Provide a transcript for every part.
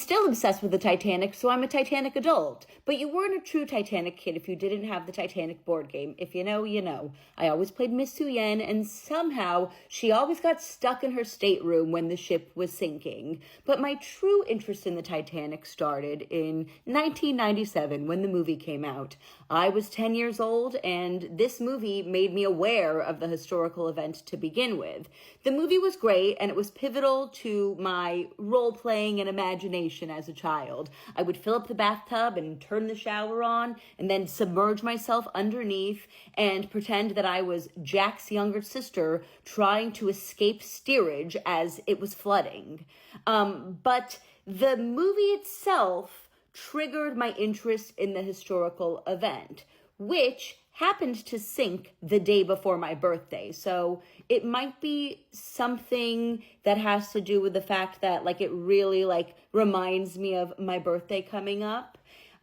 still obsessed with the Titanic, so I'm a Titanic adult. But you weren't a true Titanic kid if you didn't have the Titanic board game. If you know, you know. I always played Miss Suyen, and somehow she always got stuck in her stateroom when the ship was sinking. But my true interest in the Titanic started in 1997 when the movie came out. I was 10 years old, and this movie made me aware of the historical event to begin with. The movie was great, and it was pivotal to my role-playing and imagination as a child. I would fill up the bathtub and turn the shower on, and then submerge myself underneath and pretend that I was Jack's younger sister trying to escape steerage as it was flooding. But the movie itself triggered my interest in the historical event, which happened to sink the day before my birthday. So it might be something that has to do with the fact that it really reminds me of my birthday coming up.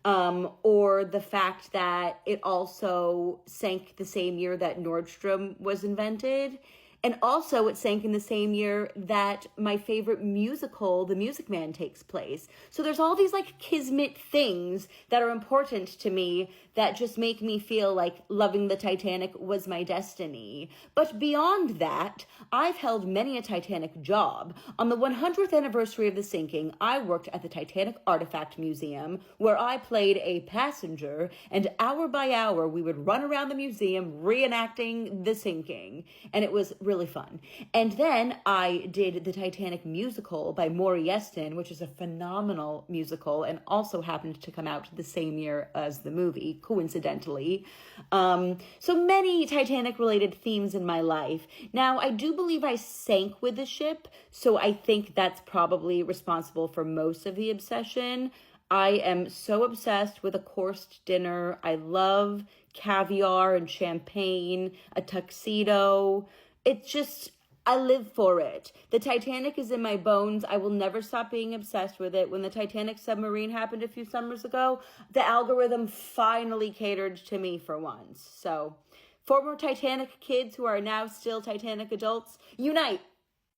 Or the fact that it also sank the same year that Nordstrom was invented. And also it sank in the same year that my favorite musical, The Music Man, takes place. So there's all these kismet things that are important to me that just make me feel like loving the Titanic was my destiny. But beyond that, I've held many a Titanic job. On the 100th anniversary of the sinking, I worked at the Titanic Artifact Museum, where I played a passenger, and hour by hour we would run around the museum reenacting the sinking. And it was really fun. And then I did the Titanic musical by Maury Yeston, which is a phenomenal musical and also happened to come out the same year as the movie, coincidentally. So many Titanic-related themes in my life. Now, I do believe I sank with the ship, so I think that's probably responsible for most of the obsession. I am so obsessed with a coursed dinner. I love caviar and champagne, a tuxedo. It's just, I live for it. The Titanic is in my bones. I will never stop being obsessed with it. When the Titanic submarine happened a few summers ago, the algorithm finally catered to me for once. So, former Titanic kids who are now still Titanic adults, unite!